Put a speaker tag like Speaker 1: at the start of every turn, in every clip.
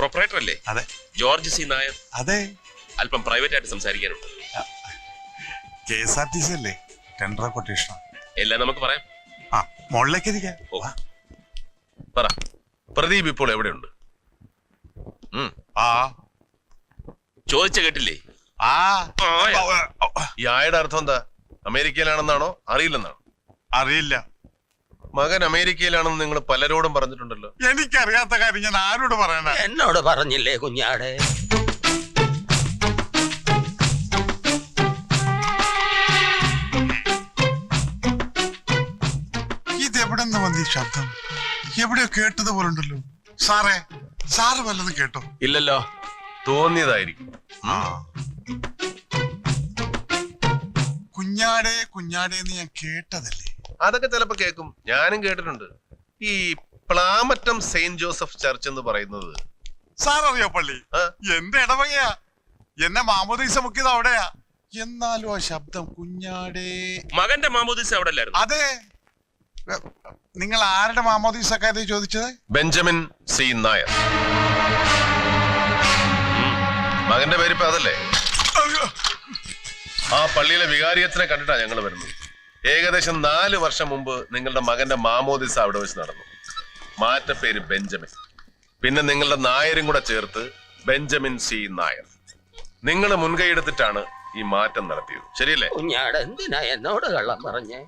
Speaker 1: Proprietor അല്ലേ?
Speaker 2: അതെ.
Speaker 1: George C Nair?
Speaker 2: അതെ.
Speaker 1: അല്പം പ്രൈവറ്റ് ആയിട്ട് സംസാരിക്കാനുണ്ട്.
Speaker 2: KSRTC അല്ലേ? ടെൻഡർ കൊട്ടേഷൻ
Speaker 1: എല്ലാം നമുക്ക് പറയാം.
Speaker 2: മുകളിലേക്ക് ഇരിക്കാം.
Speaker 3: പറ, പ്രദീപ് ഇപ്പോൾ എവിടെയുണ്ട്?
Speaker 1: ചോദിച്ച കേട്ടില്ലേ?
Speaker 3: ഈ ആയുടെ അർത്ഥം എന്താ? അമേരിക്കയിലാണെന്നാണോ അറിയില്ലെന്നാണോ?
Speaker 2: അറിയില്ല.
Speaker 3: മകൻ അമേരിക്കയിലാണെന്ന് നിങ്ങൾ പലരോടും പറഞ്ഞിട്ടുണ്ടല്ലോ.
Speaker 2: എനിക്കറിയാത്ത കാര്യം ഞാൻ ആരോട് പറയണ?
Speaker 4: എന്നോട് പറഞ്ഞില്ലേ കുഞ്ഞാടെ?
Speaker 2: ഇതെവിടെ നിന്ന് വന്ന ഈ ശബ്ദം? എവിടെയോ കേട്ടതുപോലുണ്ടല്ലോ. സാറ് വല്ലതും കേട്ടോ?
Speaker 3: ഇല്ലല്ലോ, തോന്നിയതായിരിക്കും.
Speaker 2: കുഞ്ഞാടേ കുഞ്ഞാടേന്ന് ഞാൻ കേട്ടതല്ലേ?
Speaker 3: അതൊക്കെ ചിലപ്പോ കേൾക്കും, ഞാനും കേട്ടിട്ടുണ്ട്. ഈ പ്ലാമറ്റം സെയിന്റ് ജോസഫ് ചർച്ച് എന്ന് പറയുന്നത്
Speaker 2: സാററിയോ? പള്ളി എന്റെ ഇടവകയാ. എന്നെ മാമോദീസ മുക്കിയത് അവിടെയാ. എന്നാലും ആ ശബ്ദം കുഞ്ഞാടേ.
Speaker 1: മകന്റെ മാമോദീസ അവിടെ അല്ലായിരുന്നു?
Speaker 2: അതെ. നിങ്ങൾ ആരുടെ മാമോദീസ കാര്യം ചോദിച്ചത്?
Speaker 3: Benjamin C Nair. മകന്റെ പേരിപ്പോ അതല്ലേ? ആ പള്ളിയിലെ വികാരിയത്തിനെ കണ്ടിട്ടാ ഞങ്ങൾ വരുന്നത്. ഏകദേശം 4 വർഷം മുമ്പ് നിങ്ങളുടെ മകന്റെ മാമോദിസ അവിടെ വെച്ച് നടന്നു. മാറ്റപ്പേര് ബെഞ്ചമിൻ, പിന്നെ നിങ്ങളുടെ നായരും കൂടെ ചേർത്ത് ബെഞ്ചമിൻ സി നായർ. നിങ്ങൾ മുൻകൈയെടുത്തിട്ടാണ് ഈ മാറ്റം നടത്തിയത്, ശരിയല്ലേ?
Speaker 4: കുഞ്ഞാട് എന്തിനാ എന്നോട് കള്ളം പറഞ്ഞേ?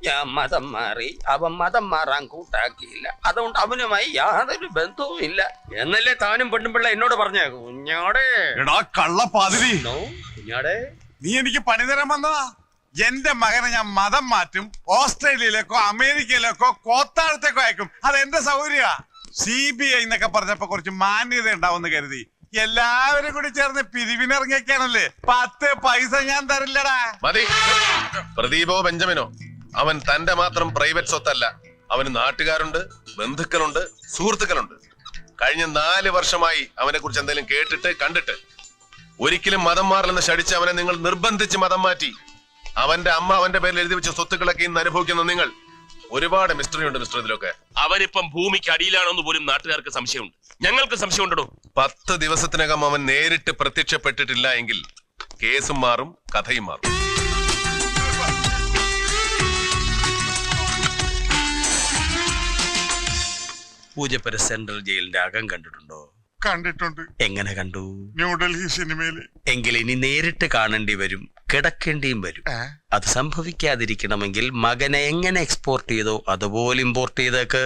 Speaker 4: ഞാൻ മതം മാറി, അവൻ മതം മാറാൻ കൂട്ടാക്കിയില്ല. അതുകൊണ്ട് അവനുമായി യാതൊരു ബന്ധവും ഇല്ല എന്നല്ലേ താനും പെണ്ണുപിള്ള എന്നോട് പറഞ്ഞ? കുഞ്ഞാടേ
Speaker 2: കള്ളപ്പാതിരി,
Speaker 4: കുഞ്ഞാടേ,
Speaker 2: നീ എനിക്ക് പണി തരാൻ വന്നതാ. എന്റെ മകനെ ഞാൻ മതം മാറ്റും, ഓസ്ട്രേലിയയിലേക്കോ അമേരിക്കയിലേക്കോ കോത്താഴത്തേക്കോ അയക്കും. അത് എന്റെ സൗകര്യ. CBI എന്നൊക്കെ പറഞ്ഞപ്പോ കുറച്ച് മാന്യത ഉണ്ടാവുമെന്ന് കരുതി എല്ലാവരും കൂടി ചേർന്ന് പിരിവിനിറങ്ങിയൊക്കെയാണല്ലേ. 10 പൈസ ഞാൻ തരില്ലടാ.
Speaker 3: മതി. പ്രദീപോ ബെഞ്ചമിനോ അവൻ തന്റെ മാത്രം പ്രൈവറ്റ് സ്വത്തല്ല. അവന് നാട്ടുകാരുണ്ട്, ബന്ധുക്കളുണ്ട്, സുഹൃത്തുക്കളുണ്ട്. കഴിഞ്ഞ 4 വർഷമായി അവനെ കുറിച്ച് എന്തെങ്കിലും കേട്ടിട്ട് കണ്ടിട്ട് ഒരിക്കലും മതം മാറില്ലെന്ന് ശടിച്ച് അവനെ നിങ്ങൾ നിർബന്ധിച്ച് മതം മാറ്റി. അവന്റെ അമ്മ അവന്റെ പേരിൽ എഴുതി വെച്ച സ്വത്തുക്കളൊക്കെ ഇന്ന് അനുഭവിക്കുന്ന നിങ്ങൾ. ഒരുപാട് മിസ്റ്ററി ഉണ്ട് മിസ്റ്റർ ഇതിലൊക്കെ.
Speaker 1: അവനിപ്പം ഭൂമിക്ക് അടിയിലാണോന്ന് പോലും നാട്ടുകാർക്ക് സംശയമുണ്ട്, ഞങ്ങൾക്ക് സംശയമുണ്ടോ?
Speaker 3: 10 ദിവസത്തിനകം അവൻ നേരിട്ട് പ്രത്യക്ഷപ്പെട്ടിട്ടില്ല എങ്കിൽ കേസും മാറും, കഥയും മാറും.
Speaker 4: പൂജപ്പുര സെൻട്രൽ ജയിലിന്റെ അകം കണ്ടിട്ടുണ്ടോ?
Speaker 2: കണ്ടിട്ടുണ്ട്.
Speaker 4: എങ്ങനെ കണ്ടു?
Speaker 2: ന്യൂഡൽഹി സിനിമയില്.
Speaker 4: എങ്കിൽ ഇനി നേരിട്ട് കാണേണ്ടി വരും, കിടക്കേണ്ടിയും വരും. അത് സംഭവിക്കാതിരിക്കണമെങ്കിൽ മകനെ എങ്ങനെ എക്സ്പോർട്ട് ചെയ്തോ അതുപോലെ ഇമ്പോർട്ട് ചെയ്തേക്ക്.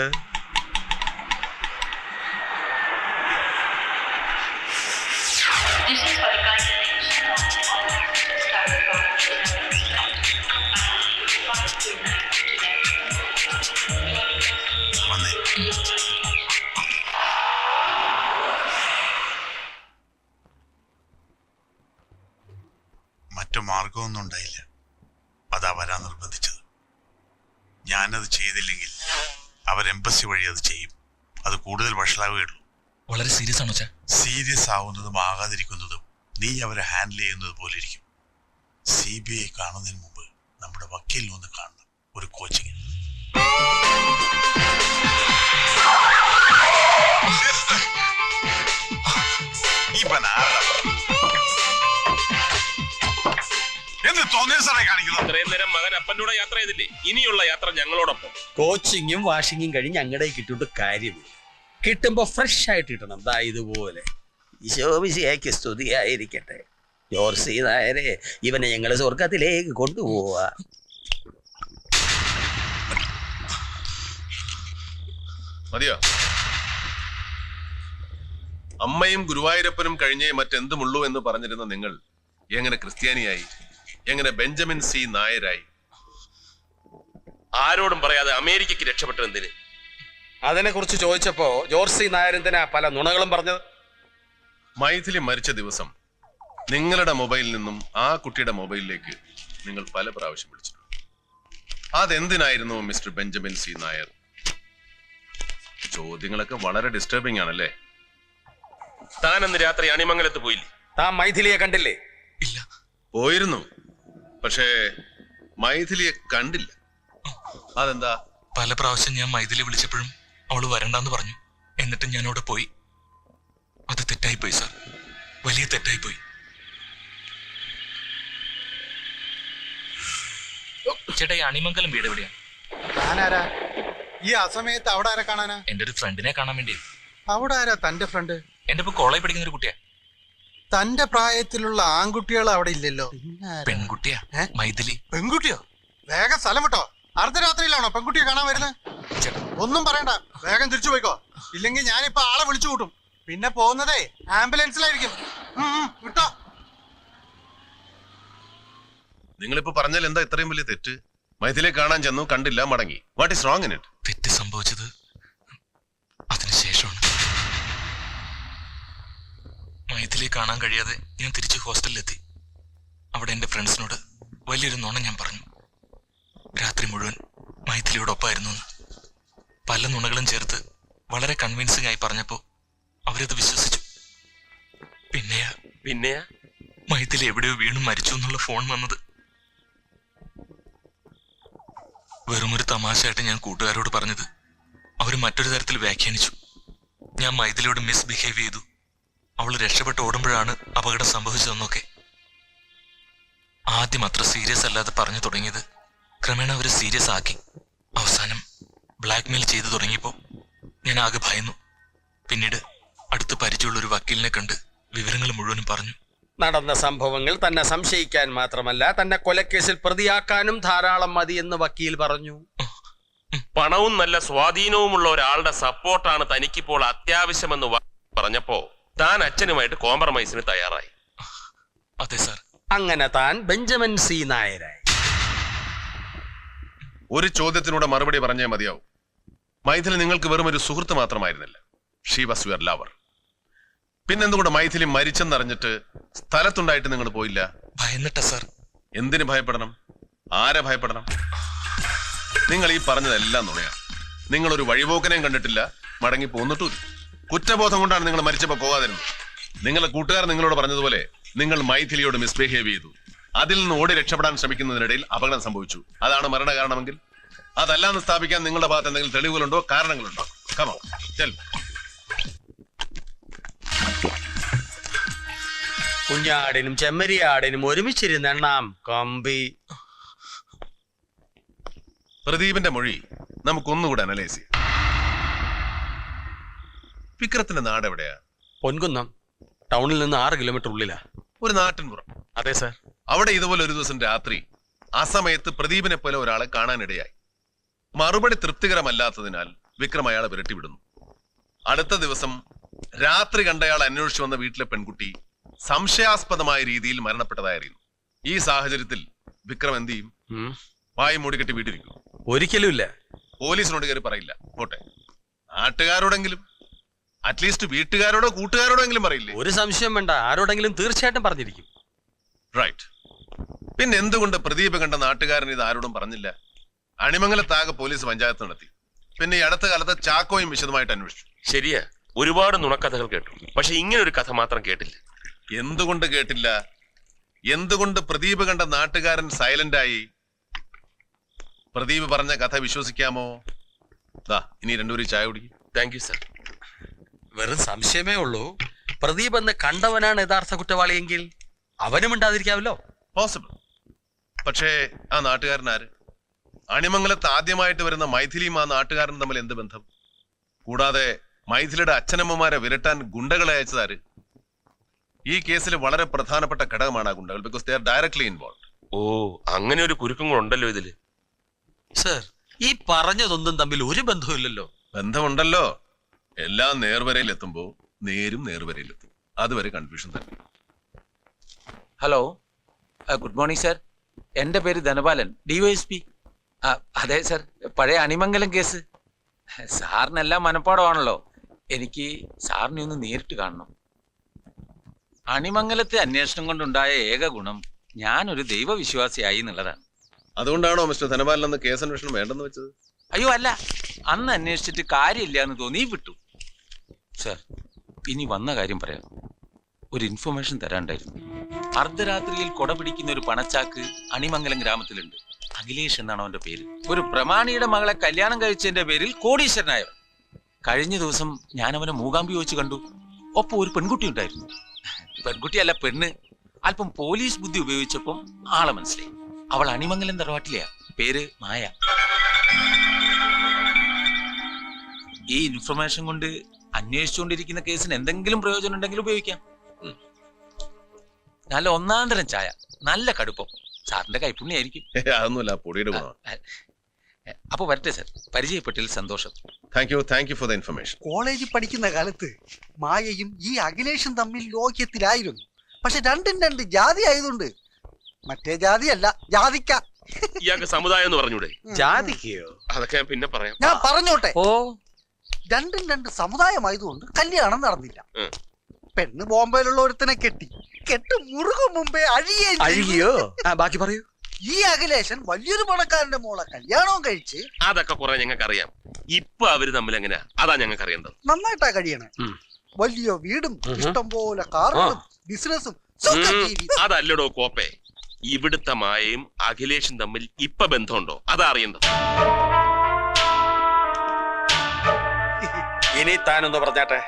Speaker 2: മറ്റു മാർഗമൊന്നും ഉണ്ടായില്ല. അതാ വരാൻ നിർബന്ധിച്ചത്. ഞാനത് ചെയ്തില്ലെങ്കിൽ അവർ എംബസി വഴി അത് ചെയ്യും. അത് കൂടുതൽ വഷളാവുകയുള്ളൂ.
Speaker 5: വളരെ സീരിയസ് ആണോ?
Speaker 2: സീരിയസ് ആവുന്നതും ആകാതിരിക്കുന്നതും നീ അവരെ ഹാൻഡിൽ ചെയ്യുന്നത് പോലെ ഇരിക്കും. CBI കാണുന്നതിന് മുമ്പ് നമ്മുടെ വക്കീലിനെ ഒന്ന് കാണണം, ഒരു കോച്ചിങ്.
Speaker 1: ഇത്രയും നേരം മകൻ അപ്പൻ്റെ യാത്ര ചെയ്തില്ലേ? ഇനിയുള്ള യാത്ര ഞങ്ങളോടൊപ്പം.
Speaker 4: കോച്ചിങ്ങും വാഷിങ്ങും കഴിഞ്ഞ് ഞങ്ങളുടെ കിട്ടിയിട്ട് കാര്യമില്ല. കിട്ടുമ്പോ ഫ്രഷ് ആയിട്ട് കിട്ടണം. ദാ ഇതുപോലെ. ഈശോമിശിഹായ്ക്ക് സ്തുതിയായിരിക്കട്ടെ. ജോർജ് സി നായരെ, ഇവനെ ഞങ്ങള് സ്വർഗത്തിലേക്ക് കൊണ്ടുപോവാ.
Speaker 3: മതിയോ? അമ്മയും ഗുരുവായൂരപ്പനും കഴിഞ്ഞേ മറ്റെന്തുമുള്ളൂ എന്ന് പറഞ്ഞിരുന്ന നിങ്ങൾ എങ്ങനെ ക്രിസ്ത്യാനിയായി? എങ്ങനെ ബെഞ്ചമിൻ സി നായരായി?
Speaker 1: ആരോടും പറയാതെ അമേരിക്കക്ക് രക്ഷപ്പെട്ടത് എന്തിന്?
Speaker 4: അതിനെ കുറിച്ച് ചോദിച്ചപ്പോ ജോർജ് സി നായർ എന്തിനാ പല നുണകളും പറഞ്ഞത്?
Speaker 3: മൈഥിലി മരിച്ച ദിവസം നിങ്ങളുടെ മൊബൈലിൽ നിന്നും ആ കുട്ടിയുടെ മൊബൈലിലേക്ക് നിങ്ങൾ പല പ്രാവശ്യം വിളിച്ചിട്ടുണ്ട്. അതെന്തിനായിരുന്നു മിസ്റ്റർ ബെഞ്ചമിൻ സി നായർ? ചോദ്യങ്ങളൊക്കെ വളരെ ഡിസ്റ്റർബിംഗ് ആണല്ലേ?
Speaker 1: താൻ അന്ന് രാത്രി അണിമംഗലത്ത് പോയില്ലേ?
Speaker 4: താൻ മൈഥിലിയെ കണ്ടില്ലേ?
Speaker 5: ഇല്ല.
Speaker 3: പോയിരുന്നു, പക്ഷേ മൈഥിലിയെ കണ്ടില്ല. അതെന്താ?
Speaker 5: പല പ്രാവശ്യം ഞാൻ മൈഥിലി വിളിച്ചപ്പോഴും അവള് വരണ്ടെന്ന് പറഞ്ഞു. എന്നിട്ട് ഞാൻ അവിടെ പോയി. അത് തെറ്റായിപ്പോയി സാർ, വലിയ തെറ്റായിപ്പോയി. ചേട്ടാ, ഈ അണിമംഗലം വീട് എവിടെയാണ്?
Speaker 6: ഞാനാരാ ഈ അസമയത്ത്? അവിടെ ആരെ കാണാനാ?
Speaker 5: എന്റെ ഒരു ഫ്രണ്ടിനെ കാണാൻ വേണ്ടി.
Speaker 6: അവിടെ ആരാ തന്റെ ഫ്രണ്ട്?
Speaker 5: എന്റെ ഇപ്പൊ കോളേജ് പഠിക്കുന്ന ഒരു കുട്ടിയാ.
Speaker 6: തന്റെ പ്രായത്തിലുള്ള ആൺകുട്ടികൾ അവിടെ ഇല്ലല്ലോ.
Speaker 5: പെൺകുട്ടിയാ, മൈഥിലി.
Speaker 6: പെൺകുട്ടിയോ? വേഗം സ്ഥലം വിട്ടോ. അർദ്ധരാത്രിയിലാണോ പെൺകുട്ടിയെ കാണാൻ വരുന്നത്? ഒന്നും പറയണ്ട, വേഗം തിരിച്ചു പോയിക്കോ. ഇല്ലെങ്കിൽ ഞാനിപ്പോ ആളെ വിളിച്ചു കൂട്ടും. പിന്നെ പോകുന്നതേ ആംബുലൻസിലായിരിക്കും. വിട്ടോ.
Speaker 3: നിങ്ങളിപ്പോ പറഞ്ഞാൽ എന്താ ഇത്രയും വലിയ തെറ്റ്? മൈഥിലിയെ കാണാൻ ചെന്നു, കണ്ടില്ല, മടങ്ങി. What is wrong in it?
Speaker 5: തെറ്റ് സംഭവിച്ചത് അതിനുശേഷമാണ്. മൈഥിലിയെ കാണാൻ കഴിയാതെ ഞാൻ തിരിച്ച് ഹോസ്റ്റലിലെത്തി. അവിടെ എന്റെ ഫ്രണ്ട്സിനോട് വലിയൊരു നുണ ഞാൻ പറഞ്ഞു. രാത്രി മുഴുവൻ മൈഥിലിയോടൊപ്പമായിരുന്നു എന്ന്. പല നുണകളും ചേർത്ത് വളരെ കൺവിൻസിംഗ് ആയി പറഞ്ഞപ്പോ അവരത് വിശ്വസിച്ചു. പിന്നെയാ മൈഥിലി എവിടെയോ വീണു മരിച്ചു എന്നുള്ള ഫോൺ വന്നത്. വെറുമൊരു തമാശയായിട്ട് ഞാൻ കൂട്ടുകാരോട് പറഞ്ഞത് അവർ മറ്റൊരു തരത്തിൽ വ്യാഖ്യാനിച്ചു. ഞാൻ മൈഥിലിയോട് മിസ്ബിഹേവ് ചെയ്തു, അവൾ രക്ഷപ്പെട്ട് ഓടുമ്പോഴാണ് അപകടം സംഭവിച്ചതെന്നൊക്കെ. ആദ്യം അത്ര സീരിയസ് അല്ലാതെ പറഞ്ഞു തുടങ്ങിയത് ക്രമേണ അവർ സീരിയസ് ആക്കി. അവസാനം ബ്ലാക്ക്മെയിൽ ചെയ്തു തുടങ്ങിയപ്പോൾ ഞാൻ ആകെ ഭയന്നു. പിന്നീട് അടുത്ത് പരിചയമുള്ള ഒരു വക്കീലിനെ കണ്ട് വിവരങ്ങൾ മുഴുവനും പറഞ്ഞു.
Speaker 4: നടന്ന സംഭവങ്ങൾ തന്നെ സംശയിക്കാൻ മാത്രമല്ല തന്നെ കൊലക്കേസിൽ പ്രതിയാക്കാനും ധാരാളം മതിയെന്ന് വക്കീൽ പറഞ്ഞു.
Speaker 1: പണവും നല്ല സ്വാധീനവുമുള്ള ഒരാളുടെ സപ്പോർട്ടാണ് തനിക്കിപ്പോൾ അത്യാവശ്യമെന്ന് പറഞ്ഞപ്പോ താൻ അച്ഛനുമായിട്ട് കോംപ്രമൈസിന് തയ്യാറായി.
Speaker 5: അതെ സാർ.
Speaker 4: അങ്ങനെ താൻ ബെഞ്ചമിൻ സി നായരായി.
Speaker 3: ഒരു ചോദ്യത്തിനൂടെ മറുപടി പറഞ്ഞേ മതിയാവും. മൈഥിലി നിങ്ങൾക്ക് വെറും ഒരു സുഹൃത്ത് മാത്രമായിരുന്നില്ല. She was your lover. പിന്നെന്തുകൊണ്ട് മൈഥിലി മരിച്ചെന്നറിഞ്ഞിട്ട് സ്ഥലത്തുണ്ടായിട്ട് നിങ്ങൾ പോയില്ല?
Speaker 5: ഭയന്നിട്ട സാർ.
Speaker 3: എന്തിനു ഭയപ്പെടണം? ആരെ ഭയപ്പെടണം? നിങ്ങൾ ഈ പറഞ്ഞതെല്ലാം നുണയാണ്. നിങ്ങളൊരു വഴിപോക്കനെയും കണ്ടിട്ടില്ല, മടങ്ങി പോന്നിട്ടില്ല. കുറ്റബോധം കൊണ്ടാണ് നിങ്ങൾ മരിച്ചപ്പോ പോകാതിരുന്നത്. നിങ്ങളുടെ കൂട്ടുകാർ നിങ്ങളോട് പറഞ്ഞതുപോലെ നിങ്ങൾ മൈഥിലിയോട് മിസ്ബിഹേവ് ചെയ്തു. അതിൽ നിന്ന് ഓടി രക്ഷപ്പെടാൻ ശ്രമിക്കുന്നതിനിടയിൽ അപകടം സംഭവിച്ചു. അതാണ് മരണകാരണമെങ്കിൽ അതല്ലാന്ന് സ്ഥാപിക്കാൻ നിങ്ങളുടെ ഭാഗത്ത് എന്തെങ്കിലും തെളിവുകളുണ്ടോ, കാരണങ്ങളുണ്ടോ? Come on, tell me.
Speaker 4: കുഞ്ഞാടിനും ചെമ്മരിയാടിനും ഒരുമിച്ചിരുന്ന് എണ്ണാം കമ്പി.
Speaker 3: പ്രദീപിന്റെ മൊഴി നമുക്കൊന്നുകൂടെ അനലൈസ് ചെയ്യാം. വിക്രത്തിന്റെ നാട് എവിടെയാ?
Speaker 4: പൊൻകുന്നം. ടൗണിൽ നിന്ന് 6 കിലോമീറ്റർ ഉള്ളിലാ.
Speaker 3: ഒരു നാട്ടിൻപുറം.
Speaker 5: അതെ സാർ.
Speaker 3: അവിടെ ഇതുപോലെ ഒരു ദിവസം രാത്രി ആ സമയത്ത് പ്രദീപിനെ പോലെ ഒരാളെ കാണാനിടയായി. മറുപടി തൃപ്തികരമല്ലാത്തതിനാൽ വിക്രം അയാളെ വിരട്ടിവിടുന്നു. അടുത്ത ദിവസം രാത്രി കണ്ടയാൾ അന്വേഷിച്ചു വന്ന വീട്ടിലെ പെൺകുട്ടി സംശയാസ്പദമായ രീതിയിൽ മരണപ്പെട്ടതായിരുന്നു. ഈ സാഹചര്യത്തിൽ വിക്രം എന്ത് ചെയ്യും? വായി മൂടിക്കെട്ടി വീട്ടിരിക്കും?
Speaker 4: ഒരിക്കലും ഇല്ല.
Speaker 3: പോലീസിനോട് കയറി പറയില്ല. പോട്ടെ, നാട്ടുകാരോടെങ്കിലും, അറ്റ്ലീസ്റ്റ് വീട്ടുകാരോടോ കൂട്ടുകാരോടോ എങ്കിലും പറയില്ലേ?
Speaker 4: ഒരു സംശയം വേണ്ട, ആരോടെങ്കിലും തീർച്ചയായിട്ടും പറഞ്ഞിരിക്കും.
Speaker 3: റൈറ്റ്. പിന്നെ എന്തുകൊണ്ട് പ്രദീപ് കണ്ട നാട്ടുകാരൻ ഇത് ആരോടും പറഞ്ഞില്ല? അണിമംഗലത്താകെ പോലീസ് പഞ്ചായത്ത് നടത്തി. പിന്നെ ഈ അടുത്ത കാലത്ത് ചാക്കോയും വിശദമായിട്ട് അന്വേഷിച്ചു.
Speaker 1: ശരിയാ, ഒരുപാട് നുണക്കഥകൾ കേട്ടു, പക്ഷെ ഇങ്ങനെ ഒരു കഥ മാത്രം കേട്ടില്ല.
Speaker 3: എന്തുകൊണ്ട് കേട്ടില്ല? എന്തുകൊണ്ട് പ്രദീപ് കണ്ട നാട്ടുകാരൻ സൈലന്റ് ആയി? പ്രദീപ് പറഞ്ഞ കഥ വിശ്വസിക്കാമോ? ഇനി രണ്ടുപേരും ചായ കുടിക്കും.
Speaker 1: Thank you sir.
Speaker 4: വെറും സംശയമേ ഉള്ളൂ. പ്രദീപ് എന്ന് കണ്ടവനാണ് യഥാർത്ഥ കുറ്റവാളിയെങ്കിൽ അവനും ഉണ്ടാതിരിക്കാമല്ലോ.
Speaker 3: പോസിബിൾ. പക്ഷേ ആ നാട്ടുകാരൻ ആര്? അണിമംഗലത്ത് ആദ്യമായിട്ട് വരുന്ന മൈഥിലിയും ആ നാട്ടുകാരനും തമ്മിൽ എന്ത് ബന്ധം? കൂടാതെ മൈഥിലിയുടെ അച്ഛനമ്മമാരെ വിരട്ടാൻ ഗുണ്ടകളെ അയച്ചതാര്? ഈ കേസിൽ വളരെ പ്രധാനപ്പെട്ട ഘടകമാണ് ആ ഗുണ്ടകൾ. Because they are directly involve.
Speaker 1: ഓ, അങ്ങനെ ഒരു കുരുക്കങ്ങളുണ്ടല്ലോ ഇതില്.
Speaker 4: സർ, ഈ പറഞ്ഞതൊന്നും തമ്മിൽ ഒരു ബന്ധവുമില്ലല്ലോ.
Speaker 3: ബന്ധമുണ്ടല്ലോ. എല്ലാം നേർവരയിൽ എത്തുമ്പോ നേരും നേർവരയിലെത്തും. അതുവരെ കൺഫ്യൂഷൻ തന്നെ.
Speaker 7: Hello, good morning sir. എൻ്റെ പേര് ധനപാലൻ, DYSP. അതെ സർ, പഴയ അണിമംഗലം കേസ്. സാറിനെല്ലാം മനപ്പാടമാണല്ലോ. എനിക്ക് സാറിനെ ഒന്ന് നേരിട്ട് കാണണം. അണിമംഗലത്തെ അന്വേഷണം കൊണ്ടുണ്ടായ ഏക ഗുണം ഞാനൊരു ദൈവവിശ്വാസിയായി എന്നുള്ളതാണ്.
Speaker 3: അതുകൊണ്ടാണോ മിസ്റ്റർ ധനപാലൻ അന്ന് കേസ് അന്വേഷണം വേണ്ടെന്ന് വെച്ചത്?
Speaker 7: അയ്യോ അല്ല, അന്ന് അന്വേഷിച്ചിട്ട് കാര്യമില്ല എന്ന് തോന്നി വിട്ടു. സർ, ഇനി വന്ന കാര്യം പറയാം. ഒരു ഇൻഫർമേഷൻ തരാണ്ടായിരുന്നു. അർദ്ധരാത്രിയിൽ കൊട പിടിക്കുന്ന ഒരു പണച്ചാക്ക് അണിമംഗലം ഗ്രാമത്തിലുണ്ട്. അഖിലേഷ് എന്നാണ് അവന്റെ പേര്. ഒരു പ്രമാണിയുടെ മകളെ കല്യാണം കഴിച്ചതിന്റെ പേരിൽ കോടീശ്വരനായവൻ. കഴിഞ്ഞ ദിവസം ഞാൻ അവനെ മൂകാംബി വെച്ച് കണ്ടു. ഒപ്പം ഒരു പെൺകുട്ടി ഉണ്ടായിരുന്നു. പെൺകുട്ടിയല്ല, പെണ്ണ്. അല്പം പോലീസ് ബുദ്ധി ഉപയോഗിച്ചപ്പം ആളെ മനസ്സിലായി. അവൾ അണിമംഗലം തറവാട്ടിലെയാ. പേര് മായ. ഈ ഇൻഫർമേഷൻ കൊണ്ട് അന്വേഷിച്ചുകൊണ്ടിരിക്കുന്ന കേസിന് എന്തെങ്കിലും പ്രയോജനം ഉണ്ടെങ്കിൽ ഉപയോഗിക്കാം. നല്ല ഒന്നാം തരം ചായ, നല്ല കടുപ്പം. സാറിന്റെ കൈപ്പുണ്യായിരിക്കും.
Speaker 3: അതൊന്നുമല്ല, പൊടിയുടെ ഗുണം.
Speaker 7: അപ്പൊ വരട്ടെ സാർ, പരിചയപ്പെട്ടതിൽ സന്തോഷം.
Speaker 3: Thank you for the information.
Speaker 8: കോളേജിൽ പഠിക്കുന്ന കാലത്ത് മായയും ഈ അഖിലേഷും തമ്മിൽ ലോക്യത്തിലായിരുന്നു. പക്ഷെ രണ്ടും രണ്ട് ജാതി ആയതുകൊണ്ട്, മറ്റേ ജാതിയല്ല, ജാതിക്ക.
Speaker 1: ഇയാൾക്ക് സമുദായം എന്ന് പറഞ്ഞൂടെ?
Speaker 4: ജാതിക്കയോ?
Speaker 1: അതൊക്കെ ഞാൻ പിന്നെ പറയാം.
Speaker 8: ഞാൻ പറഞ്ഞോട്ടെ.
Speaker 4: ഓ,
Speaker 8: രണ്ടും രണ്ട് സമുദായമായതുകൊണ്ട് കല്യാണം നടന്നില്ല.
Speaker 1: ഉം.
Speaker 8: പെണ്ണ് ബോംബെയിലുള്ള ഒരുത്തനെ കെട്ടി. കെട്ട് മുറുകും മുമ്പേ
Speaker 4: അഴുകിയോ? ബാക്കി പറയൂ.
Speaker 8: ഈ അഖിലേഷൻ വലിയൊരു പണക്കാരന്റെ മോളെ കല്യാണവും കഴിച്ച്
Speaker 1: അതൊക്കെ കുറെ ഞങ്ങൾക്ക് അറിയാം. ഇപ്പൊ അവര് തമ്മിൽ എങ്ങനെയാ, അതാ ഞങ്ങൾക്ക് അറിയേണ്ടത്.
Speaker 8: നന്നായിട്ടാ കഴിയണേ. വലിയ വീടും ഇഷ്ടം പോലെ കാറുകളും ബിസിനസ്സും
Speaker 1: അതല്ലടോ കോപ്പേ, ഇവിടുത്തെ മായയും അഖിലേഷും തമ്മിൽ ഇപ്പൊ ബന്ധമുണ്ടോ, അതാ അറിയേണ്ടത്.
Speaker 4: ഇനി താനൊന്ന് പറഞ്ഞാട്ടെ.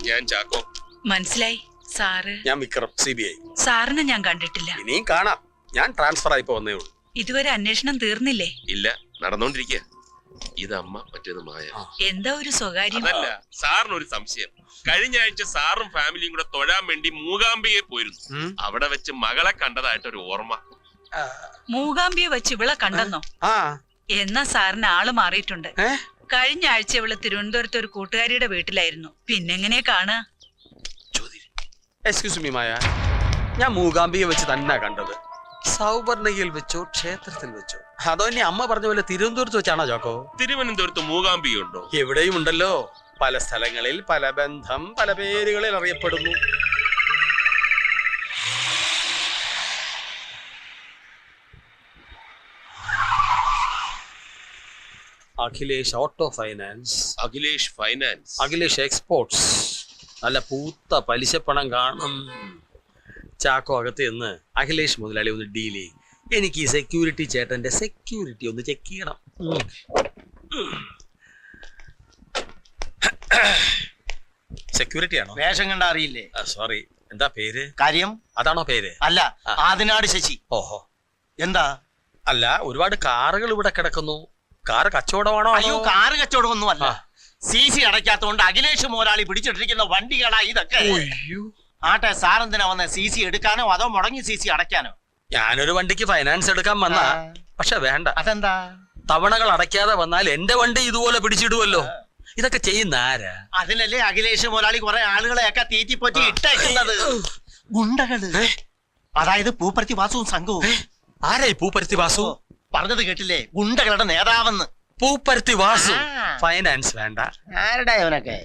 Speaker 1: ഞാൻ ചാക്കോ.
Speaker 9: മനസ്സിലായി സാറ്.
Speaker 4: ഞാൻ വിക്രം, CBI.
Speaker 9: സാറിനെ ഞാൻ കണ്ടിട്ടില്ല.
Speaker 4: ഇനിയും കാണാം. ഞാൻ ട്രാൻസ്ഫർ ആയിപ്പോ വന്നേ ഉള്ളൂ.
Speaker 9: ഇതുവരെ അന്വേഷണം തീർന്നില്ലേ?
Speaker 1: ഇല്ല, നടന്നോണ്ടിരിക്കുക. ഇതമ്മ, മറ്റേത് മായ.
Speaker 9: എന്താ ഒരു സ്വകാര്യം?
Speaker 1: അതല്ല, സാറിനൊരു സംശയം. കഴിഞ്ഞ ആഴ്ച സാറും ഫാമിലിയും കൂടെ തൊഴാൻ വേണ്ടി മൂകാംബിയെ പോയിരുന്നു. അവിടെ വെച്ച് മകളെ കണ്ടതായിട്ടൊരു ഓർമ്മ.
Speaker 9: മൂകാംബിയെ വെച്ച് ഇവളെ കണ്ടെന്നോ?
Speaker 4: ആ,
Speaker 9: എന്നാ സാറിന് ആള് മാറിയിട്ടുണ്ട്. കഴിഞ്ഞ ആഴ്ച ഇവള് തിരുവനന്തപുരത്ത് ഒരു കൂട്ടുകാരിയുടെ വീട്ടിലായിരുന്നു. പിന്നെങ്ങനെ കാണുക?
Speaker 4: എക്സ്ക്യൂസ് മീ മായ, ഞാൻ മൂകാംബിയെ വെച്ച് തന്നെ കണ്ടത്. സൗവർണയിൽ വെച്ചോ ക്ഷേത്രത്തിൽ വെച്ചോ? അതോ ഇനി അമ്മ പറഞ്ഞ പോലെ തിരുവനന്തപുരത്ത് വെച്ചാണോ ചാക്കോ?
Speaker 1: തിരുവനന്തപുരത്ത് മൂകാംബിയുണ്ടോ?
Speaker 4: എവിടെയും ഉണ്ടല്ലോ. പല സ്ഥലങ്ങളിൽ പല ബന്ധം, പല പേരുകളിൽ അറിയപ്പെടുന്നു. Akhilesh auto finance,
Speaker 1: Akhilesh finance,
Speaker 4: Akhilesh exports. നല്ല പൂത്ത പലിശപ്പണം കാണും. ചാക്കോ അകത്ത് എന്ന് അഖിലേഷ് മുതലാളി ഒന്ന് ഡീൽ ചെയ്യും. എനിക്ക് ഈ സെക്യൂരിറ്റി ചേട്ടന്റെ സെക്യൂരിറ്റി ഒന്ന് ചെക്ക് ചെയ്യണം. സെക്യൂരിറ്റി ആണോ?
Speaker 10: വേഷം കണ്ട അറിയില്ലേ?
Speaker 4: സോറി, എന്താ പേര്?
Speaker 10: കാര്യം
Speaker 4: അതാണോ പേര്?
Speaker 10: അല്ല, ആദിനാട് ശശി.
Speaker 4: ഓഹോ,
Speaker 10: എന്താ?
Speaker 4: അല്ല, ഒരുപാട് കാറുകൾ ഇവിടെ കിടക്കുന്നു. കാറ് കച്ചവടമാണോ?
Speaker 10: അയ്യോ, കാറ് കച്ചവടം ഒന്നും അല്ല. CC അടയ്ക്കാത്തോണ്ട് അഖിലേഷ് മോരാളി പിടിച്ചിട്ടിരിക്കുന്ന വണ്ടികളാ ഇതൊക്കെ. ആട്ടെ, സാറെന്തിനാ വന്ന? CC എടുക്കാനോ അതോ മുടങ്ങി CC അടയ്ക്കാനോ?
Speaker 4: ഞാനൊരു വണ്ടിക്ക് ഫൈനാൻസ് എടുക്കാൻ വന്ന, പക്ഷെ വേണ്ട.
Speaker 10: അതെന്താ?
Speaker 4: തവണകൾ അടയ്ക്കാതെ വന്നാൽ എന്റെ വണ്ടി ഇതുപോലെ പിടിച്ചിടുവല്ലോ. ഇതൊക്കെ ചെയ്യുന്ന ആരാ?
Speaker 10: അതിനല്ലേ അഖിലേഷ് മോരാളി കുറെ ആളുകളെയൊക്കെ തീറ്റിപ്പൊറ്റി ഇട്ടേക്കുന്നത്. ഗുണ്ടകള്, അതായത് പൂപ്പരുത്തി വാസുവും സംഘവും.
Speaker 4: ആരായി പൂപ്പരുത്തി വാസു?
Speaker 10: പറഞ്ഞത് കേട്ടില്ലേ? ഗുണ്ടകളുടെ നേതാവെന്ന്.
Speaker 4: പൂപ്പരുത്തി വാസു ഫൈനാൻസ് വേണ്ട.
Speaker 10: ആരുടെ അവനൊക്കെ?